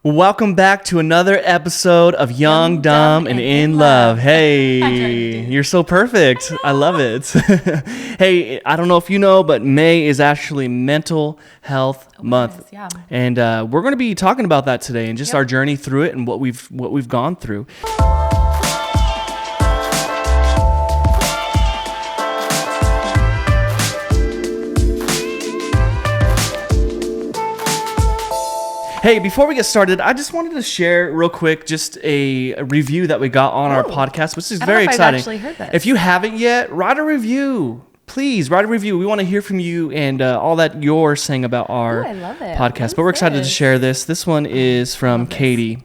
Welcome back to another episode of Young, Dumb, and In Love. Hey, you're so perfect. I love it. Hey, I don't know if you know, but May is actually Mental Health Month. Yeah. And we're going to be talking about that today and just our journey through it and what we've gone through. Hey, before we get started, I just wanted to share real quick just a review that we got on our podcast, which is very exciting. I've actually heard this. If you haven't yet, write a review. Please write a review. We want to hear from you and all that you're saying about our I love it. podcast. But we're excited to share this. This one is from Katie.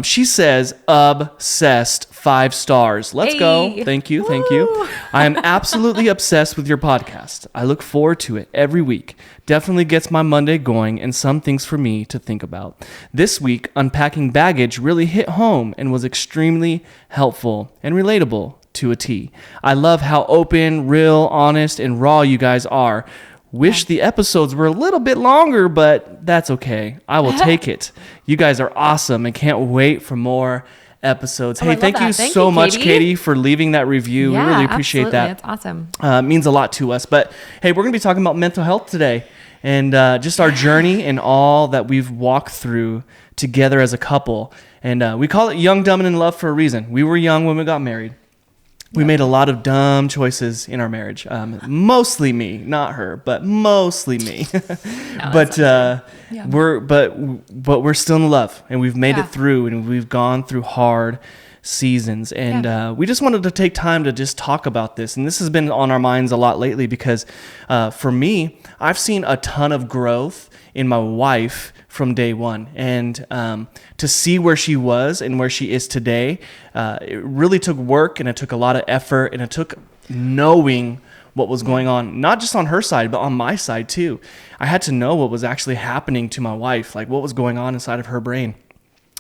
She says, obsessed, 5 stars. Let's go. Thank you. Thank you. I am absolutely obsessed with your podcast. I look forward to it every week. Definitely gets my Monday going and some things for me to think about. This week, unpacking baggage really hit home and was extremely helpful and relatable to a T. I love how open, real, honest, and raw you guys are. Wish the episodes were a little bit longer, but that's okay. I will take it. You guys are awesome and can't wait for more episodes. Hey, thank you so much, Katie, for leaving that review. Yeah, we really appreciate that. It's awesome. It means a lot to us. But hey, we're going to be talking about mental health today and just our journey and all that we've walked through together as a couple. And we call it Young, Dumb, and In Love for a reason. We were young when we got married. We made a lot of dumb choices in our marriage. Mostly me, not her, but mostly me. We're still in love, and we've made it through, and we've gone through hard seasons. And we just wanted to take time to just talk about this. And this has been on our minds a lot lately because for me, I've seen a ton of growth in my wife from day one. And to see where she was and where she is today, it really took work and it took a lot of effort and it took knowing what was going on, not just on her side, but on my side too. I had to know what was actually happening to my wife, like what was going on inside of her brain.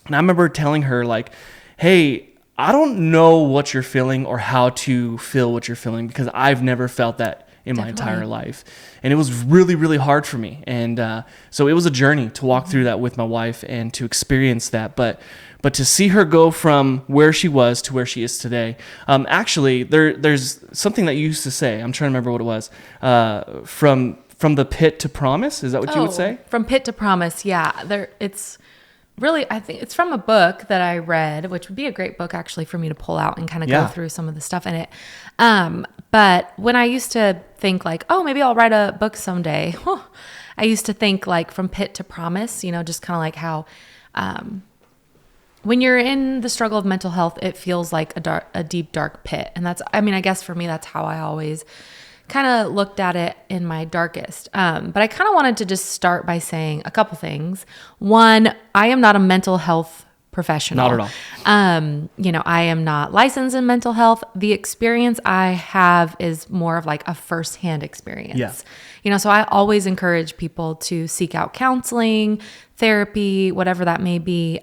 And I remember telling her like, hey, I don't know what you're feeling or how to feel what you're feeling because I've never felt that in my entire life. And it was really, really hard for me. And so it was a journey to walk through that with my wife and to experience that. But to see her go from where she was to where she is today, actually, there's something that you used to say. I'm trying to remember what it was. From the pit to promise. Is that what you would say? From pit to promise. Yeah. It's really, I think it's from a book that I read, which would be a great book actually for me to pull out and kind of go through some of the stuff in it. But when I used to think like, oh, maybe I'll write a book someday, I used to think like from pit to promise, just kind of like how when you're in the struggle of mental health, it feels like a deep, dark pit. And I guess for me, that's how I always kind of looked at it in my darkest. But I kind of wanted to just start by saying a couple things. One, I am not a mental health professional. Not at all. I am not licensed in mental health. The experience I have is more of like a firsthand experience. Yeah. So I always encourage people to seek out counseling, therapy, whatever that may be.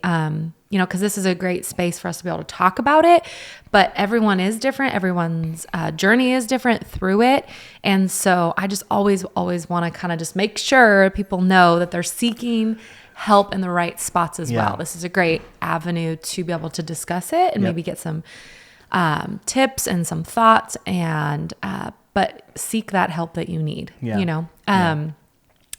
Because this is a great space for us to be able to talk about it, but everyone is different. Everyone's journey is different through it. And so I just always want to kind of just make sure people know that they're seeking help in the right spots as well. This is a great avenue to be able to discuss it and maybe get some tips and some thoughts but seek that help that you need,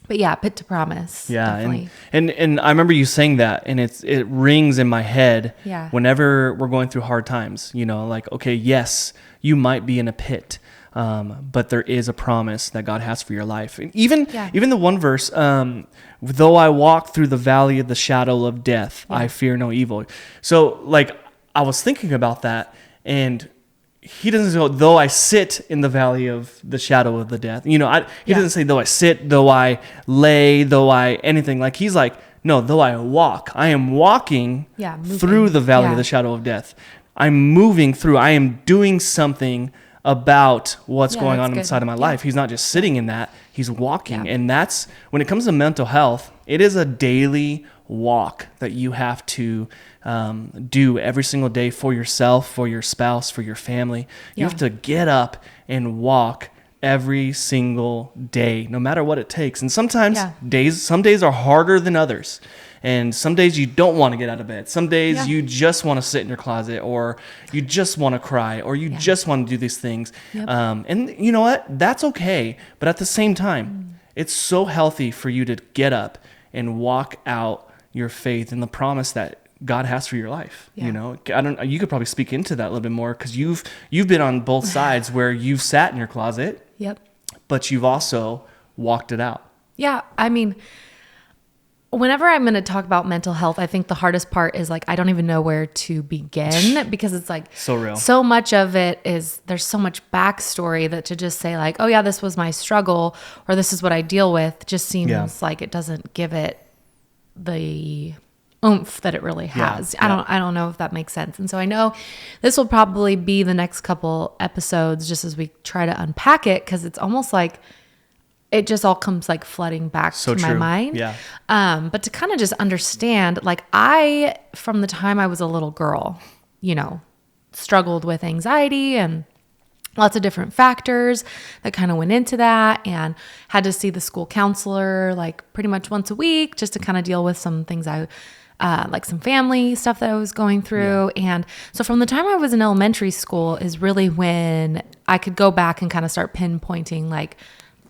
But yeah, pit to promise. Yeah, definitely. And I remember you saying that, and it rings in my head whenever we're going through hard times. Like, okay, yes, you might be in a pit, but there is a promise that God has for your life. And even the one verse, though I walk through the valley of the shadow of death, I fear no evil. So, like, I was thinking about that, and he doesn't say, though I sit in the valley of the shadow of the death. He doesn't say, though I sit, though I lay, though I anything. Like, he's like, no, though I walk. I am walking through the valley of the shadow of death. I'm moving through. I am doing something about what's going on inside of my life. He's not just sitting in that. He's walking. And that's, when it comes to mental health, it is a daily walk that you have to do every single day for yourself, for your spouse, for your family. You have to get up and walk every single day, no matter what it takes. And sometimes some days are harder than others. And some days you don't want to get out of bed. Some days you just want to sit in your closet, or you just want to cry, or you just want to do these things. Yep. And you know what? That's okay. But at the same time, it's so healthy for you to get up and walk out your faith and the promise that God has for your life. You know, you could probably speak into that a little bit more, because you've been on both sides where you've sat in your closet. Yep. But you've also walked it out. Yeah. I mean, whenever I'm going to talk about mental health, I think the hardest part is like, I don't even know where to begin, because it's like so real. So much of it is, there's so much backstory that to just say like, oh yeah, this was my struggle, or this is what I deal with, just seems like it doesn't give it the oomph that it really has. I don't know if that makes sense. And so I know this will probably be the next couple episodes just as we try to unpack it, because it's almost like it just all comes like flooding back to my mind. Yeah. But to kind of just understand, like from the time I was a little girl, you know, struggled with anxiety and lots of different factors that kind of went into that, and had to see the school counselor like pretty much once a week just to kind of deal with some things like some family stuff that I was going through. Yeah. And so from the time I was in elementary school is really when I could go back and kind of start pinpointing like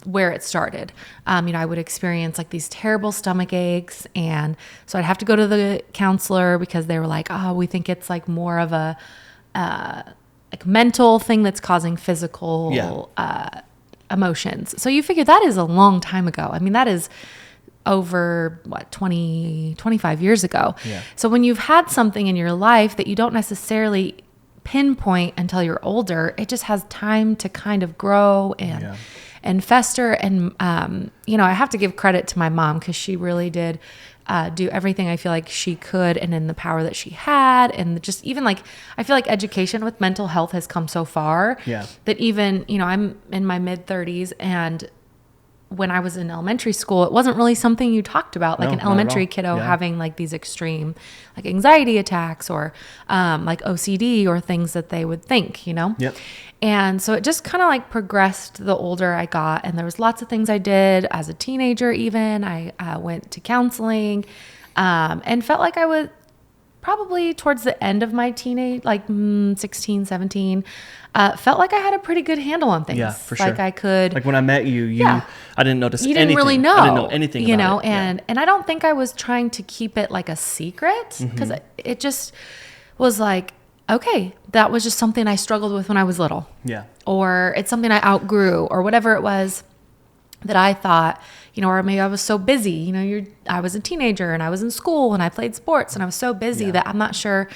where it started. You know, I would experience like these terrible stomach aches. And so I'd have to go to the counselor because they were like, oh, we think it's like more of a like mental thing that's causing physical emotions. So you figure that is a long time ago. I mean, that is over 25 years ago. Yeah. So when you've had something in your life that you don't necessarily pinpoint until you're older, it just has time to kind of grow and fester. And, you know, I have to give credit to my mom, because she really did do everything I feel like she could, and in the power that she had. And just even like, I feel like education with mental health has come so far that even, you know, I'm in my mid 30s, and when I was in elementary school, it wasn't really something you talked about, like an elementary kiddo having like these extreme like anxiety attacks, or like OCD, or things that they would think, you know? Yep. And so it just kind of like progressed the older I got, and there was lots of things I did as a teenager. Even I went to counseling, and felt like I was probably towards the end of my teenage, like 16, 17, felt like I had a pretty good handle on things. Yeah, for sure. Like I could, like when I met you, I didn't notice anything. You didn't really know. I didn't know anything about it. You know, and I don't think I was trying to keep it like a secret, because it just was like, okay, that was just something I struggled with when I was little. Yeah. Or it's something I outgrew, or whatever it was that I thought, you know, or maybe I was so busy, you know, I was a teenager and I was in school and I played sports, and I was so busy that I'm not sure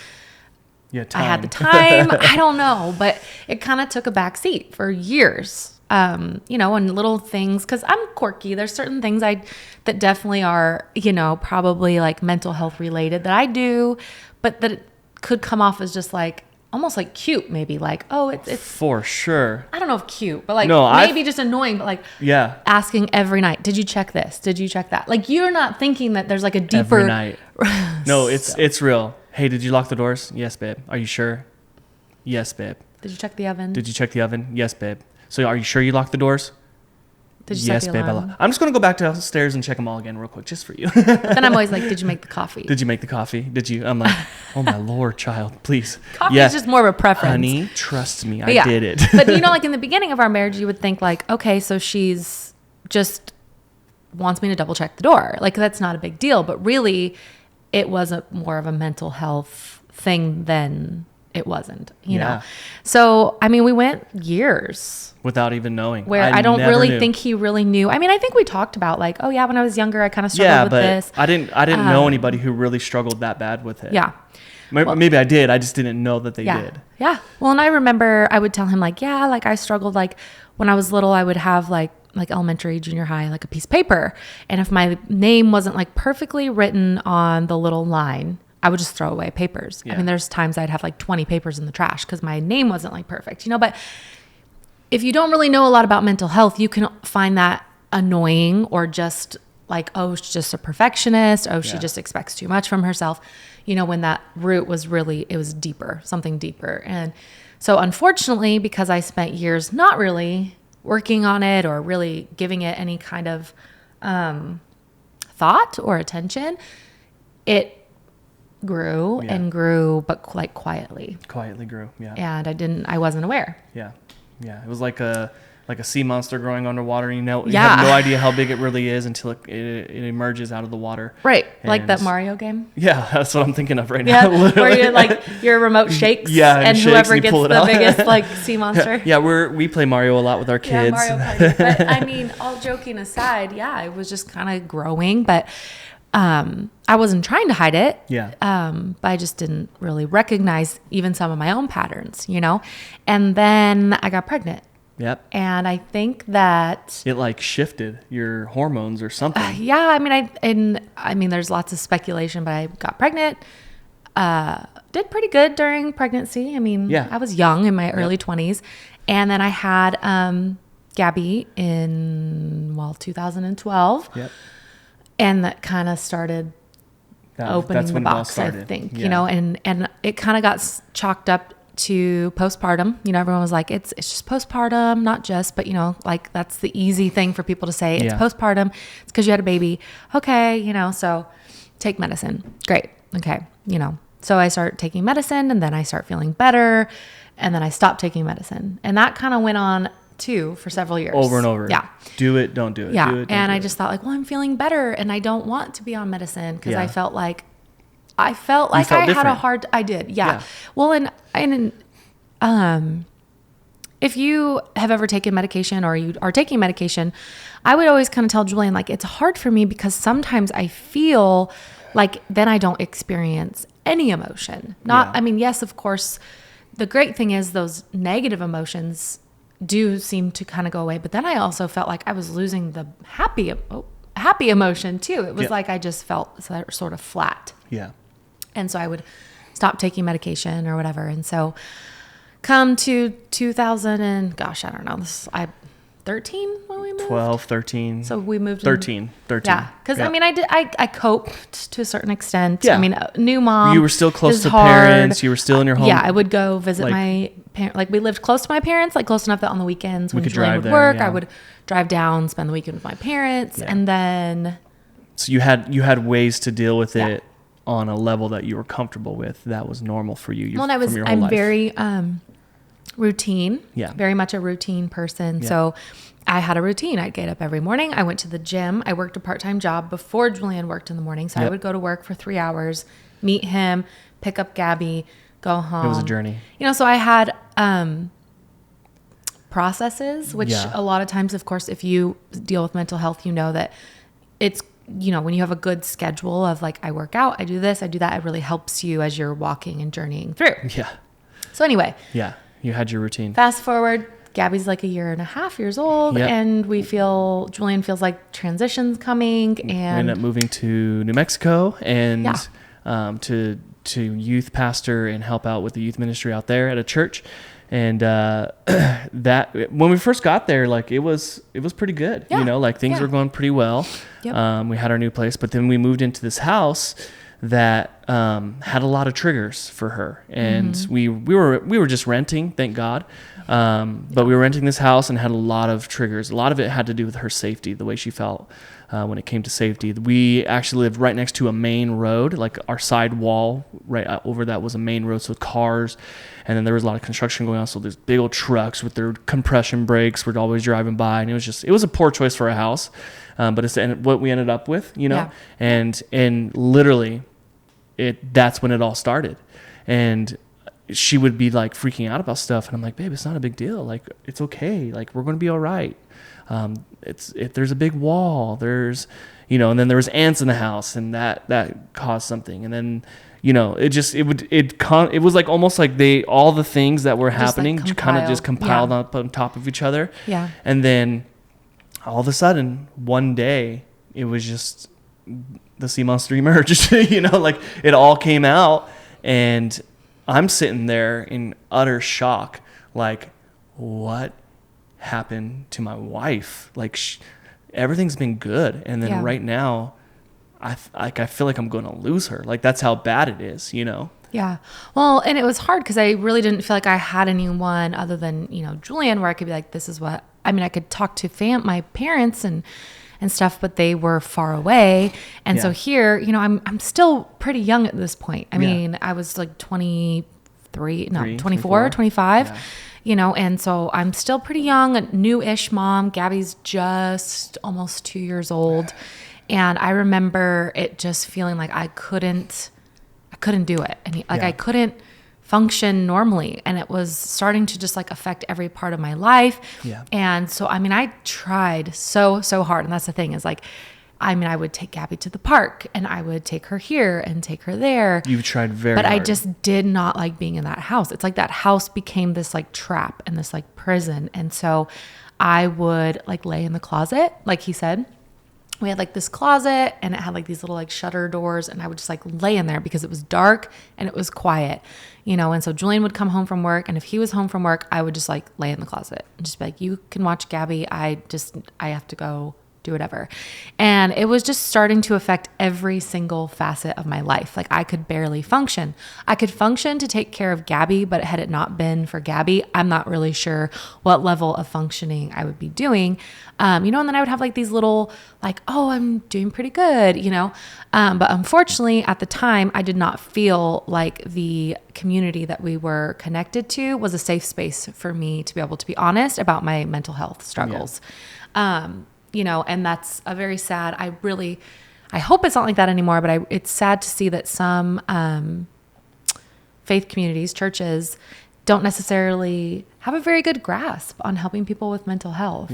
I had the time. I don't know, but it kind of took a back seat for years. You know, and little things, because I'm quirky. There's certain things that definitely are, you know, probably like mental health related that I do, but that it could come off as just like almost like cute, maybe like, oh, it's for sure. I don't know if cute, but like maybe just annoying, but like asking every night, did you check this? Did you check that? Like you're not thinking that there's like a deeper every night. No, it's real. Hey, did you lock the doors? Yes, babe. Are you sure? Yes, babe. Did you check the oven? Did you check the oven? Yes, babe. So are you sure you locked the doors? Did you set the alarm? I'm just going to go back downstairs and check them all again real quick, just for you. But then I'm always like, did you make the coffee? Did you make the coffee? Did you? I'm like, oh my Lord, child, please. Coffee is just more of a preference. Honey, trust me, I did it. But you know, like in the beginning of our marriage, you would think like, okay, so she's just wants me to double check the door. Like that's not a big deal. But really, it was more of a mental health thing than it wasn't, you know? So, I mean, we went years without even knowing. Where I don't really think he really knew. I mean, I think we talked about like, oh yeah, when I was younger, I kind of struggled with this. I didn't know anybody who really struggled that bad with it. Yeah. Maybe I did. I just didn't know that they did. Yeah. Well, and I remember I would tell him like, yeah, like I struggled. Like when I was little, I would have like elementary, junior high, like a piece of paper. And if my name wasn't like perfectly written on the little line, I would just throw away papers. Yeah. I mean, there's times I'd have like 20 papers in the trash because my name wasn't like perfect, you know, but if you don't really know a lot about mental health, you can find that annoying, or just like, oh, she's just a perfectionist. Oh, she just expects too much from herself. You know, when that root was really, it was deeper, something deeper. And so unfortunately, because I spent years not really working on it or really giving it any kind of thought or attention, it grew and grew, but like quietly grew. Yeah. And I wasn't aware. Yeah. Yeah. It was like a sea monster growing underwater. You have no idea how big it really is until it emerges out of the water. Right. Like that Mario game. Yeah. That's what I'm thinking of right now. Where you're like, your remote shakes. Yeah. And whoever gets the biggest like sea monster. Yeah. We play Mario a lot with our kids. Yeah, Mario Party. But I mean, all joking aside, it was just kind of growing, but I wasn't trying to hide it. Yeah. But I just didn't really recognize even some of my own patterns, and then I got pregnant. Yep. And I think that it like shifted your hormones or something. I mean, there's lots of speculation, but I got pregnant, did pretty good during pregnancy. I mean, I was young in my early 20s. And then I had, Gabby in 2012. Yep. And that kind of started opening the box, I think, and it kind of got chalked up to postpartum. Everyone was like, it's just postpartum, not just, but like that's the easy thing for people to say. It's postpartum. It's because you had a baby. Okay. So take medicine. Great. Okay. So I start taking medicine and then I start feeling better and then I stopped taking medicine. And that kind of went on too for several years. Over and over. Yeah. Do it, don't do it. Yeah. Do it, and I just thought like, well, I'm feeling better and I don't want to be on medicine because I felt like I had a hard, I did. Yeah. Well, and if you have ever taken medication or you are taking medication, I would always kind of tell Julian, like, it's hard for me because sometimes I feel like then I don't experience any emotion. I mean, yes, of course, the great thing is those negative emotions do seem to kind of go away. But then I also felt like I was losing the happy emotion too. It was like I just felt sort of flat. Yeah. And so I would stop taking medication or whatever. And so come to 2000 and gosh, I don't know, 13 when we moved? 12, 13. So we moved 13. Yeah. Because I mean, I coped to a certain extent. Yeah. I mean, new mom. You were still close to hard. Parents. You were still in your home. Yeah. I would go visit my parents. Like we lived close to my parents, like close enough that on the weekends when Julian would work, I would drive down, spend the weekend with my parents. Yeah. And then. So you had ways to deal with it on a level that you were comfortable with. That was normal for you. I'm very, routine. Yeah. Very much a routine person. Yeah. So I had a routine. I'd get up every morning. I went to the gym. I worked a part-time job before Julian worked in the morning. So I would go to work for 3 hours, meet him, pick up Gabby, go home. It was a journey. So I had processes, which a lot of times, of course, if you deal with mental health, that it's, when you have a good schedule of like, I work out, I do this, I do that, it really helps you as you're walking and journeying through. Yeah. So anyway. Yeah. You had your routine. Fast forward, Gabby's like 1.5 years old, and Julian feels like transition's coming, and we ended up moving to New Mexico and to youth pastor and help out with the youth ministry out there at a church. And that when we first got there, like it was pretty good. Like things were going pretty well. Yep. We had our new place, but then we moved into this house that had a lot of triggers for her, and we were just renting, thank God, but we were renting this house and had a lot of triggers. A lot of it had to do with her safety, the way she felt when it came to safety. We actually lived right next to a main road, like our side wall right over that was a main road, so cars, and then there was a lot of construction going on, so there's big old trucks with their compression brakes were always driving by, and it was a poor choice for a house, but it's what we ended up with, and literally that's when it all started. And she would be like freaking out about stuff, and I'm like, babe, it's not a big deal, like it's okay, like we're gonna be all right. If there's a big wall, there's and then there was ants in the house, and that caused something, and then it was like almost like all the things that were happening kind of just compiled up on top of each other. Yeah. And then all of a sudden one day it was just the sea monster emerged. Like it all came out, and I'm sitting there in utter shock, like, what happened to my wife? Like everything's been good, and then right now I feel like I'm going to lose her. Like that's how bad it is, Yeah. Well, and it was hard because I really didn't feel like I had anyone other than, Julian, where I could be like, this is what, I mean, I could talk to my parents and and stuff, but they were far away. And so here, you know, I'm still pretty young at this point. I mean, I was like 24, 25. Yeah. You know, and so I'm still pretty young, a new-ish mom. Gabby's just almost 2 years old. And I remember it just feeling like I couldn't do it. And I couldn't function normally. And it was starting to just like affect every part of my life. Yeah. And so, I mean, I tried so hard. And that's the thing is like, I mean, I would take Gabby to the park and I would take her here and take her there. You tried very hard. But I just did not like being in that house. It's like that house became this like trap and this like prison. And so I would like lay in the closet, like he said. We had like this closet and it had like these little like shutter doors, and I would just like lay in there because it was dark and it was quiet, you know. And so Julian would come home from work, and if he was home from work, I would just like lay in the closet and just be like, you can watch Gabby. I have to go do whatever. And it was just starting to affect every single facet of my life. Like I could barely function. I could function to take care of Gabby, but had it not been for Gabby, I'm not really sure what level of functioning I would be doing. You know, and then I would have like these little like, oh, I'm doing pretty good, you know? But unfortunately at the time I did not feel like the community that we were connected to was a safe space for me to be able to be honest about my mental health struggles. Yeah. You know, and that's a very sad, I hope it's not like that anymore, but it's sad to see that some faith communities, churches, don't necessarily have a very good grasp on helping people with mental health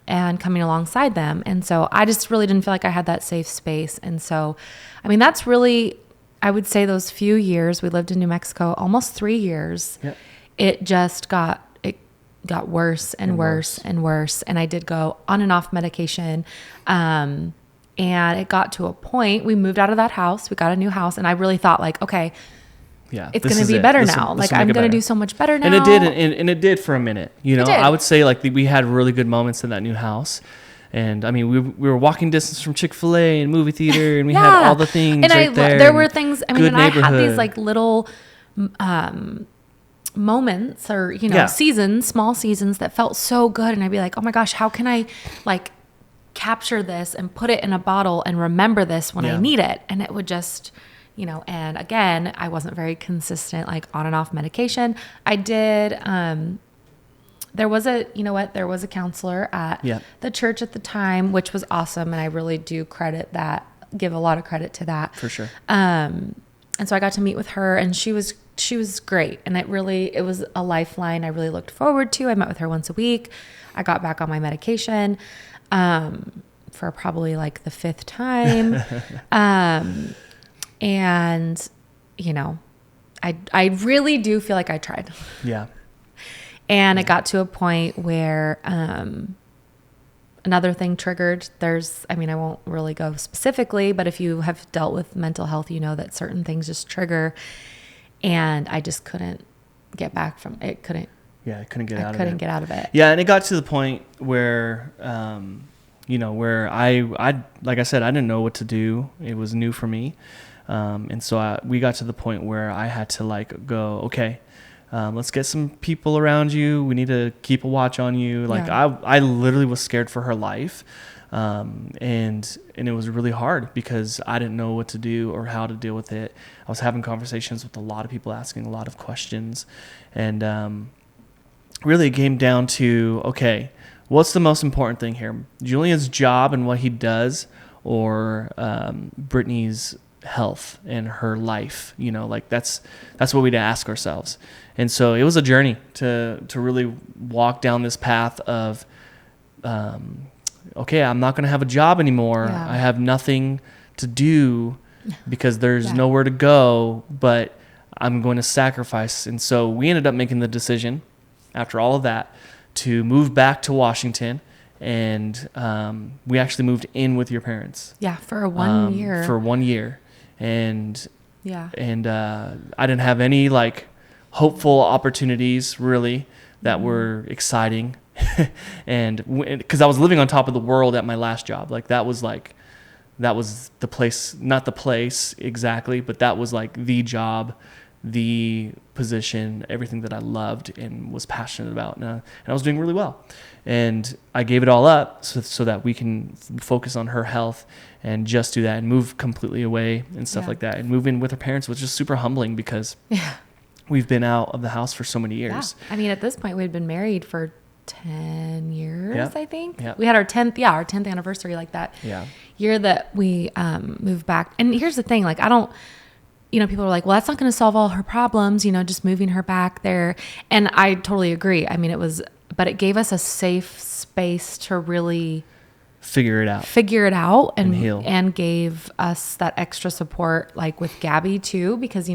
and coming alongside them. And so I just really didn't feel like I had that safe space. And so, I mean, that's really, I would say those few years we lived in New Mexico, almost 3 years, it just got worse and worse and worse. And I did go on and off medication. And it got to a point, we moved out of that house, we got a new house, and I really thought like, okay, it's going to be better now. Like I'm going to do so much better now. And it did. And it did for a minute, you know. I would say like we had really good moments in that new house. And I mean, we were walking distance from Chick-fil-A and movie theater, and we had all the things and there. There were things, I mean, and I had these like little, moments or, you know, small seasons that felt so good. And I'd be like, oh my gosh, how can I like capture this and put it in a bottle and remember this when I need it? And it would just, you know, and again, I wasn't very consistent, like on and off medication. I did, there was a counselor at the church at the time, which was awesome. And I really do give a lot of credit to that. For sure. And so I got to meet with her, and she was great. And it was a lifeline I really looked forward to. I met with her once a week. I got back on my medication, for probably like the 5th time. And you know, I really do feel like I tried. Yeah. And it got to a point where, another thing triggered. I won't really go specifically, but if you have dealt with mental health, you know that certain things just trigger. And I just couldn't get back from it. I couldn't get out of it. Yeah. And it got to the point where, you know, where I like I said, I didn't know what to do. It was new for me. And so we got to the point where I had to like go, okay, let's get some people around you. We need to keep a watch on you. Like I literally was scared for her life. And it was really hard because I didn't know what to do or how to deal with it. I was having conversations with a lot of people, asking a lot of questions. And, really it came down to, okay, what's the most important thing here? Julian's job and what he does, or, Brittany's health and her life, you know, like that's what we'd ask ourselves. And so it was a journey to really walk down this path of, okay, I'm not going to have a job anymore. Yeah. I have nothing to do because there's nowhere to go, but I'm going to sacrifice. And so we ended up making the decision after all of that to move back to Washington. And we actually moved in with your parents. Yeah, for 1 year. For 1 year. And I didn't have any like hopeful opportunities really that were exciting. And because I was living on top of the world at my last job, like that was the place, not the place exactly, but that was like the job the position, everything that I loved and was passionate about. And I was doing really well. And I gave it all up so that we can focus on her health and just do that and move completely away and stuff like that. And move in with her parents was just super humbling because we've been out of the house for so many years. Yeah. I mean, at this point, we'd been married for 10 years, I think. Yeah. We had our 10th anniversary like that year that we moved back. And here's the thing, like, I don't, people are like, well, that's not going to solve all her problems, just moving her back there. And I totally agree. I mean, but it gave us a safe space to really figure it out and heal, and gave us that extra support, like with Gabby too, because,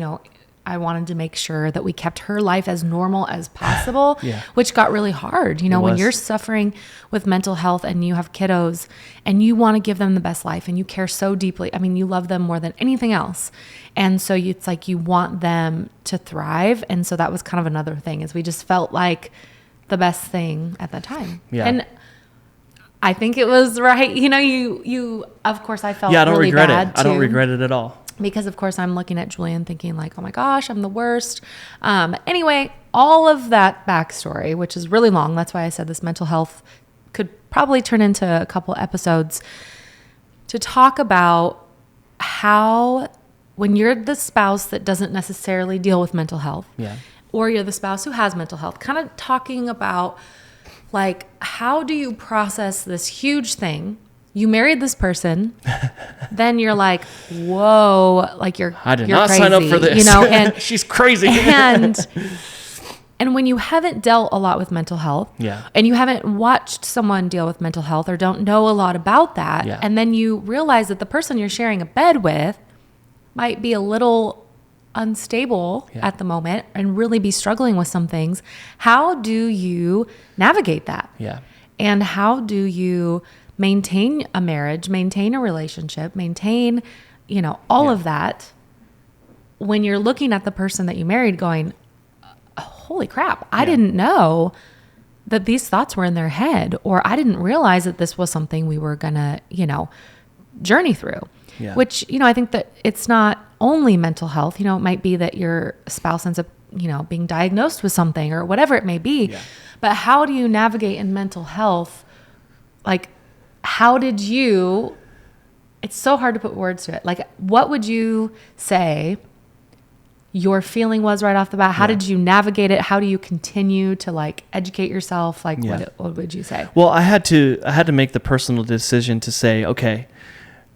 I wanted to make sure that we kept her life as normal as possible, which got really hard. When you're suffering with mental health and you have kiddos and you want to give them the best life and you care so deeply. I mean, you love them more than anything else. And so it's like you want them to thrive. And so that was kind of another thing, is we just felt like the best thing at that time. Yeah. And I think it was right. You of course, I felt really bad too. I don't regret it at all. Because, of course, I'm looking at Julian thinking like, oh, my gosh, I'm the worst. Anyway, all of that backstory, which is really long. That's why I said this mental health could probably turn into a couple episodes to talk about how when you're the spouse that doesn't necessarily deal with mental health, or you're the spouse who has mental health, kind of talking about like, how do you process this huge thing? You married this person, then you're like, whoa, like I did you're not crazy, sign up for this. And she's crazy. And when you haven't dealt a lot with mental health, and you haven't watched someone deal with mental health or don't know a lot about that, and then you realize that the person you're sharing a bed with might be a little unstable at the moment and really be struggling with some things, how do you navigate that? And how do you maintain a marriage, maintain a relationship, maintain, all of that when you're looking at the person that you married going, holy crap, I didn't know that these thoughts were in their head, or I didn't realize that this was something we were gonna, journey through. Which, I think that it's not only mental health, it might be that your spouse ends up, being diagnosed with something or whatever it may be. But how do you navigate in mental health? Like, how did you, it's so hard to put words to it. Like, what would you say your feeling was right off the bat? How did you navigate it? How do you continue to like educate yourself? Like, what would you say? Well, I had to make the personal decision to say, okay,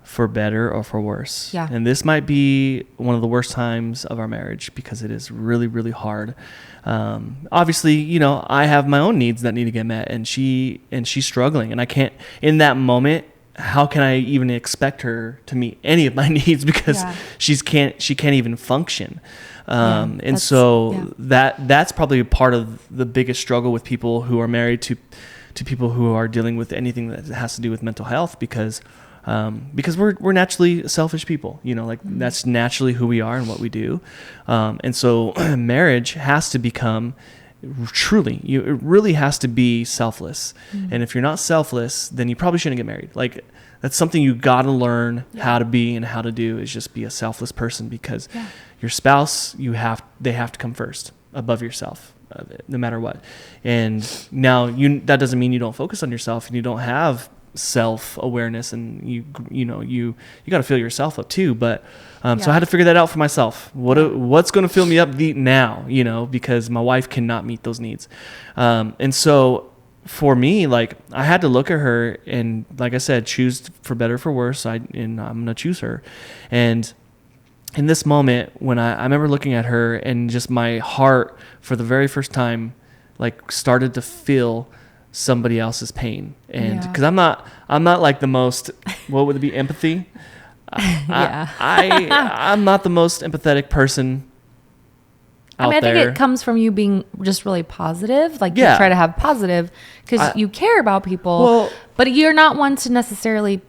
for better or for worse. And this might be one of the worst times of our marriage because it is really, really hard. Obviously, I have my own needs that need to get met, and she's struggling, and I can't, in that moment, how can I even expect her to meet any of my needs because she can't even function. That's probably part of the biggest struggle with people who are married to people who are dealing with anything that has to do with mental health, because we're naturally selfish people, that's naturally who we are and what we do. And so marriage has to become it really has to be selfless. And if you're not selfless, then you probably shouldn't get married. Like, that's something you got to learn how to be and how to do, is just be a selfless person, because your spouse, they have to come first above yourself, no matter what. And now that doesn't mean you don't focus on yourself and you don't have self-awareness, and you got to fill yourself up too. But so I had to figure that out for myself. What's going to fill me up now, because my wife cannot meet those needs. And so for me, like, I had to look at her and, like I said, choose for better or for worse. And I'm going to choose her. And in this moment, when I remember looking at her, and just my heart for the very first time, like, started to feel somebody else's pain. And because I'm not like the most, what would it be, empathy? I'm not the most empathetic person out there. I think it comes from you being just really positive. Like, you try to have positive because you care about people, but you're not one to necessarily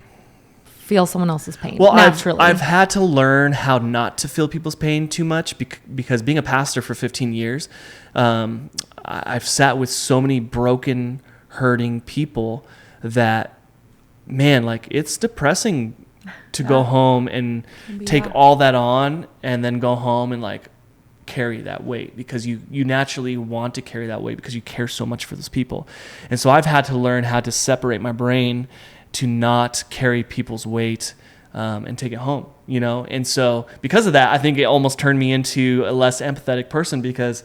feel someone else's pain. Well, naturally. I've had to learn how not to feel people's pain too much, because being a pastor for 15 years, I've sat with so many broken, hurting people that, man, like, it's depressing to go home and take all that on, and then go home and like carry that weight, because you naturally want to carry that weight because you care so much for those people. And so I've had to learn how to separate my brain to not carry people's weight and take it home, you know? And so because of that, I think it almost turned me into a less empathetic person, because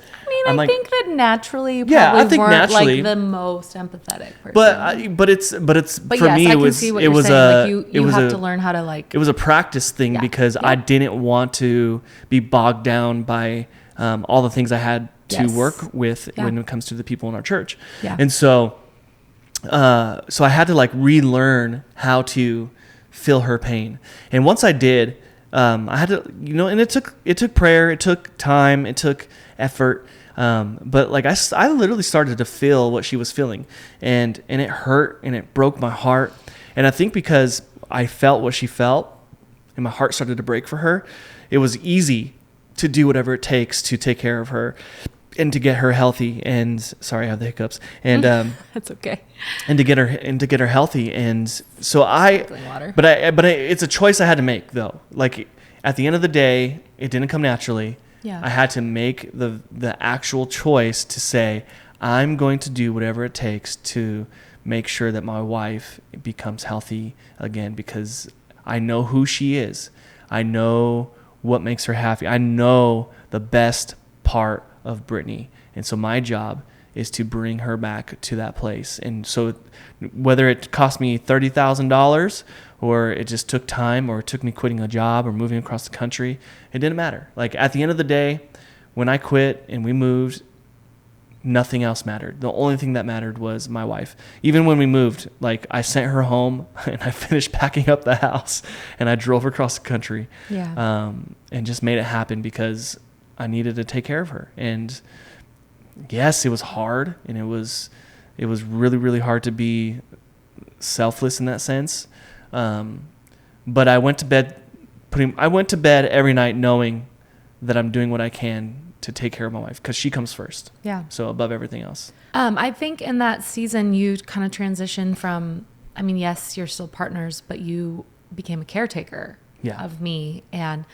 I think that naturally you probably weren't like the most empathetic person. But for me, it was you have to learn how to like. It was a practice thing because I didn't want to be bogged down by all the things I had to work with when it comes to the people in our church. Yeah. And so I had to like relearn how to feel her pain. And once I did, I had to, and it took prayer, it took time, it took effort. But like I literally started to feel what she was feeling, and it hurt and it broke my heart. And I think because I felt what she felt and my heart started to break for her, it was easy to do whatever it takes to take care of her and to get her healthy. And sorry, I have the hiccups. And that's okay. And to get her healthy. And so but it's a choice I had to make, though. Like at the end of the day, it didn't come naturally. Yeah. I had to make the actual choice to say, I'm going to do whatever it takes to make sure that my wife becomes healthy again, because I know who she is. I know what makes her happy. I know the best part of Brittany. And so my job is to bring her back to that place. And so whether it cost me $30,000 or it just took time, or it took me quitting a job or moving across the country, it didn't matter. Like at the end of the day, when I quit and we moved, nothing else mattered. The only thing that mattered was my wife. Even when we moved, like I sent her home and I finished packing up the house and I drove across the country, and just made it happen because I needed to take care of her. And yes, it was hard, and it was really, really hard to be selfless in that sense. But I went to bed every night knowing that I'm doing what I can to take care of my wife, because she comes first. Yeah. So above everything else. I think in that season you kind of transitioned from, yes, you're still partners, but you became a caretaker of me, and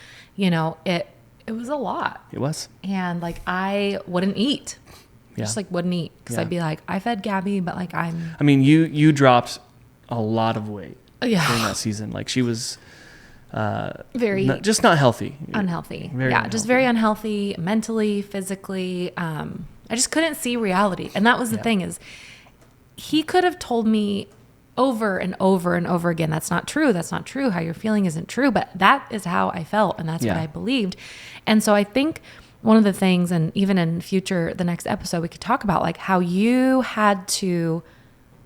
it was a lot. It was. And like I wouldn't eat. Just like wouldn't eat, because I'd be like, I fed Gabby, but like you dropped a lot of weight during that season. Like she was just not healthy. Unhealthy. Just very unhealthy mentally, physically. I just couldn't see reality. And that was the thing, is he could have told me over and over and over again, that's not true. That's not true. How you're feeling isn't true. But that is how I felt, and that's what I believed. And so I think one of the things, and even in the next episode, we could talk about like how you had to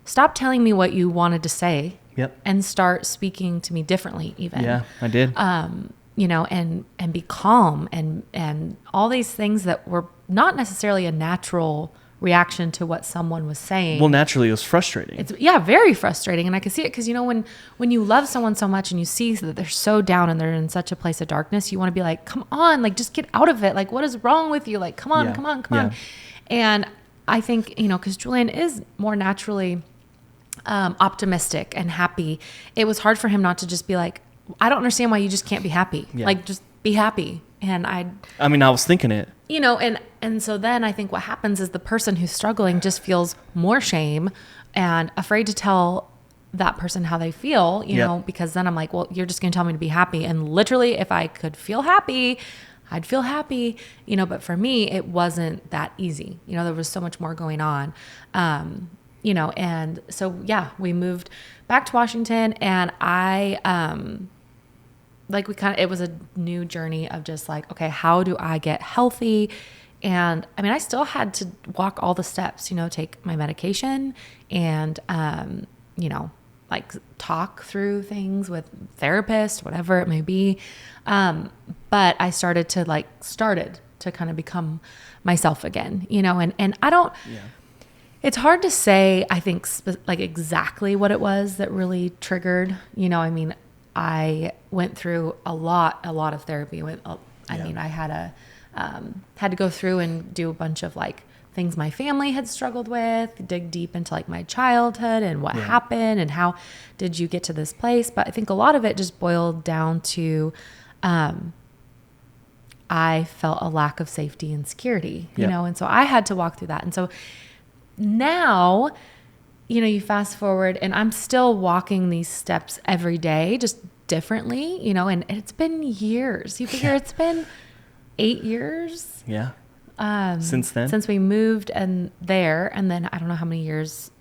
stop telling me what you wanted to say. Yep. And start speaking to me differently even. Yeah, I did. And be calm and all these things that were not necessarily a natural reaction to what someone was saying. Well, naturally it was frustrating. It's very frustrating. And I could see it because, when you love someone so much and you see that they're so down and they're in such a place of darkness, you want to be like, come on, like just get out of it. Like, what is wrong with you? Like, come on. And I think, because Julian is more naturally optimistic and happy. It was hard for him not to just be like, I don't understand why you just can't be happy. Yeah. Like, just be happy. And I was thinking it, and so then I think what happens is the person who's struggling just feels more shame and afraid to tell that person how they feel, because then I'm like, well, you're just going to tell me to be happy. And literally, if I could feel happy, I'd feel happy, but for me, it wasn't that easy. There was so much more going on. And so, we moved back to Washington, and it was a new journey of just like, okay, how do I get healthy? And I still had to walk all the steps, take my medication and, like talk through things with therapists, whatever it may be. But I started to kind of become myself again, and I don't, it's hard to say, I think, like exactly what it was that really triggered, I went through a lot of therapy. I had to go through and do a bunch of like things my family had struggled with, dig deep into like my childhood and what happened and how did you get to this place. But I think a lot of it just boiled down to, I felt a lack of safety and security, you Yep. know? And so I had to walk through that. And so now, you know, you fast forward and I'm still walking these steps every day, just differently, you know, and it's been years. You figure it's been 8 years. Yeah. Since then? Since we moved and then I don't know how many years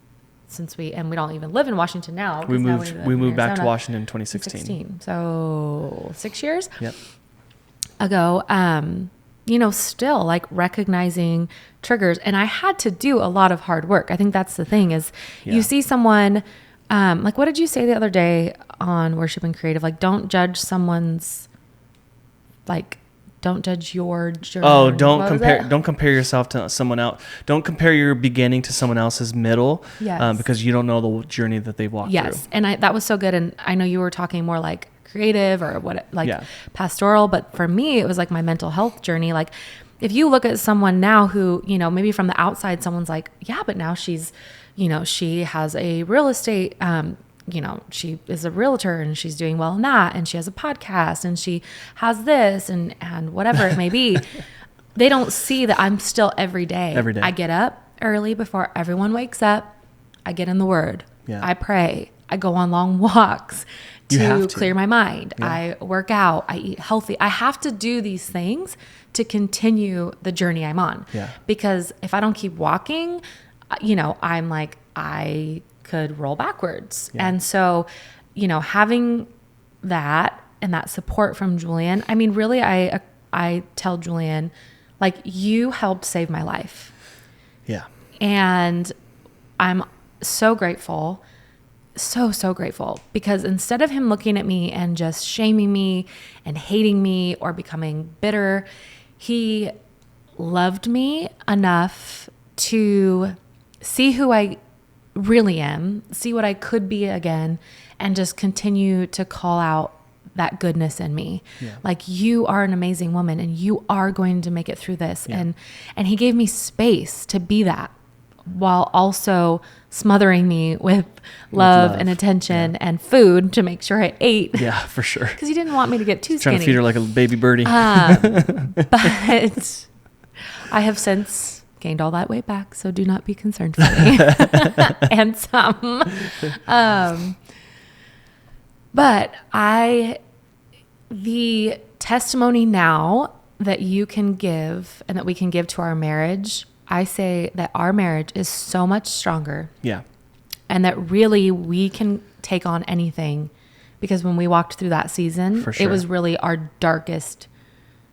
since we don't even live in Washington now. We now moved back to Washington in 2016. So 6 years Yep. ago, you know, still like recognizing triggers. And I had to do a lot of hard work. I think that's the thing is you see someone, like, what did you say the other day on Worship and Creative? Like, don't judge someone's, like, don't judge your journey. Oh, don't compare yourself to someone else. Don't compare your beginning to someone else's middle. Yes. Because you don't know the journey that they've walked through. Yes. And that was so good. And I know you were talking more like creative or pastoral, but for me, it was like my mental health journey. Like, if you look at someone now who, you know, maybe from the outside, someone's like, yeah, but now she's, you know, she has a real estate, you know, she is a realtor and she's doing well in that. And she has a podcast and she has this and whatever it may be. They don't see that I'm still every day. I get up early before everyone wakes up. I get in the Word. Yeah. I pray. I go on long walks to clear my mind. Yeah. I work out. I eat healthy. I have to do these things to continue the journey I'm on. Yeah. Because if I don't keep walking, you know, I'm like, I could roll backwards. Yeah. And so, you know, having that and that support from Julian, I mean, really, I tell Julian, like, you helped save my life. Yeah. And I'm so grateful. So grateful, because instead of him looking at me and just shaming me and hating me or becoming bitter, he loved me enough to see who I really am, see what I could be again, and just continue to call out that goodness in me. Yeah. Like, you are an amazing woman and you are going to make it through this. Yeah. And he gave me space to be that, while also smothering me with love and attention and food to make sure I ate. Yeah, for sure. Because he didn't want me to get too Trying skinny. to feed her like a baby birdie. But I have since gained all that weight back, so do not be concerned for me. And some. But the testimony now that you can give and that we can give to our marriage, I say that our marriage is so much stronger. Yeah. And that really we can take on anything, because when we walked through that season, For sure. it was really our darkest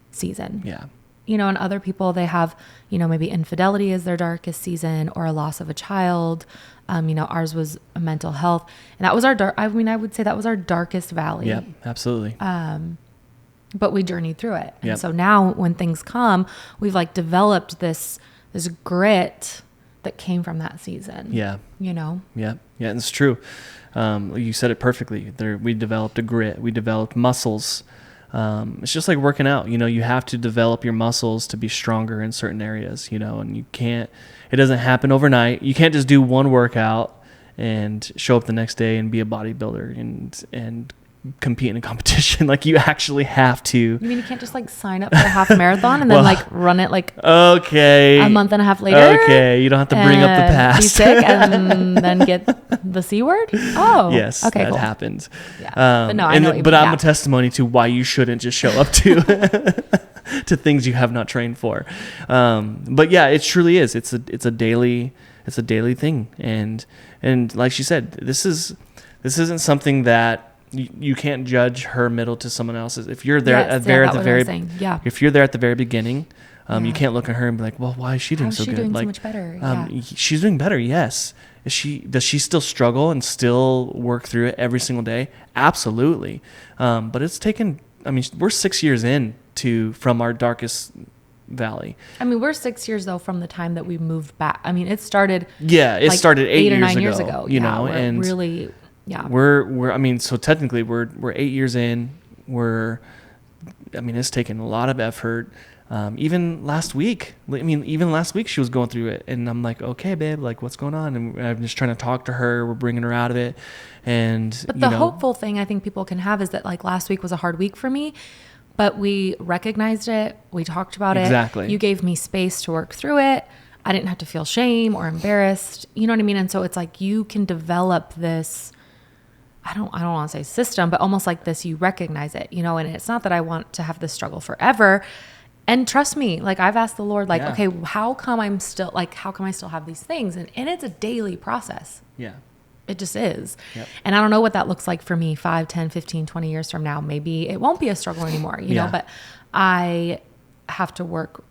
season. Yeah. You know, and other people, they have, you know, maybe infidelity is their darkest season, or a loss of a child. You know, ours was a mental health, and that was I would say that was our darkest valley. Yeah, absolutely. But we journeyed through it. And Yep. so now when things come, we've like developed this grit that came from that season. Yeah. You know? Yeah. Yeah. And it's true. You said it perfectly. We developed a grit. We developed muscles. It's just like working out. You know, you have to develop your muscles to be stronger in certain areas, you know, and it doesn't happen overnight. You can't just do one workout and show up the next day and be a bodybuilder and compete in a competition. Like, you actually have to. You mean you can't just like sign up for a half marathon and then like run it like a month and a half later? Okay. You don't have to bring up the past. Be sick and then get the C word? Oh. Yes. Okay, that cool. happens. Yeah. But no, I know what you But mean, I'm yeah. a testimony to why you shouldn't just show up to to things you have not trained for. But yeah, it truly is. It's a daily thing. And like she said, this isn't something that you can't judge her middle to someone else's. If you're there if you're there at the very beginning, you can't look at her and be like, well, why is she doing so good? Doing like, so much better? She's doing better. Yes. Does she still struggle and still work through it every single day? Absolutely. But it's taken, we're 6 years from our darkest valley. We're 6 years though from the time that we moved back. It started. Yeah, it started 8 or 9 years ago. You know, and really, yeah. We're so technically we're 8 years in. It's taken a lot of effort. Even last week she was going through it, and I'm like, okay, babe, like, what's going on? And I'm just trying to talk to her. We're bringing her out of it. But the hopeful thing I think people can have is that, like, last week was a hard week for me, But we recognized it. We talked about it. Exactly. You gave me space to work through it. I didn't have to feel shame or embarrassed. You know what I mean? And so it's like you can develop this, I don't want to say system, but almost like this, you recognize it, you know, and it's not that I want to have this struggle forever. And trust me, like I've asked the Lord, like, okay, how come I still have these things? And it's a daily process. Yeah. It just is. Yep. And I don't know what that looks like for me 5, 10, 15, 20 years from now. Maybe it won't be a struggle anymore, you know, but I have to work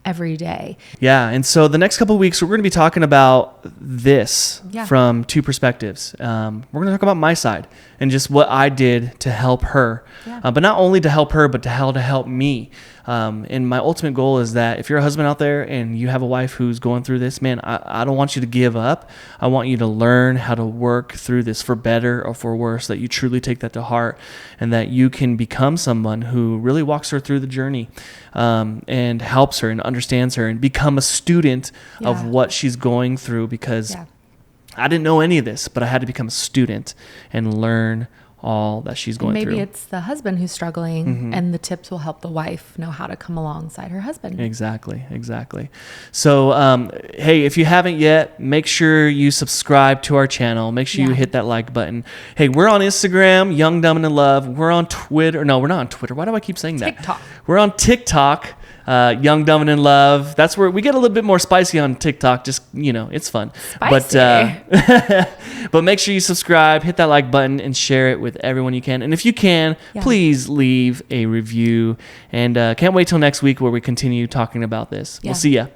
every day. Yeah. And so the next couple of weeks, we're going to be talking about this from two perspectives. We're going to talk about my side and just what I did to help her, but not only to help her, but to help me. And my ultimate goal is that if you're a husband out there and you have a wife who's going through this, man, I don't want you to give up. I want you to learn how to work through this for better or for worse, that you truly take that to heart and that you can become someone who really walks her through the journey and helps her and understands her and become a student of what she's going through, because I didn't know any of this, but I had to become a student and learn all that she's going through. Maybe it's the husband who's struggling, and the tips will help the wife know how to come alongside her husband. Exactly. So, hey, if you haven't yet, make sure you subscribe to our channel. Make sure you hit that like button. Hey, we're on Instagram, Young, Dumb, and in Love. We're on Twitter. No, we're not on Twitter. Why do I keep saying that? TikTok. We're on TikTok. Young, Dumb, and in Love. That's where we get a little bit more spicy on TikTok. Just, you know, it's fun. Spicy. But make sure you subscribe, hit that like button, and share it with everyone you can. And if you can, please leave a review. And can't wait till next week where we continue talking about this. We'll see ya.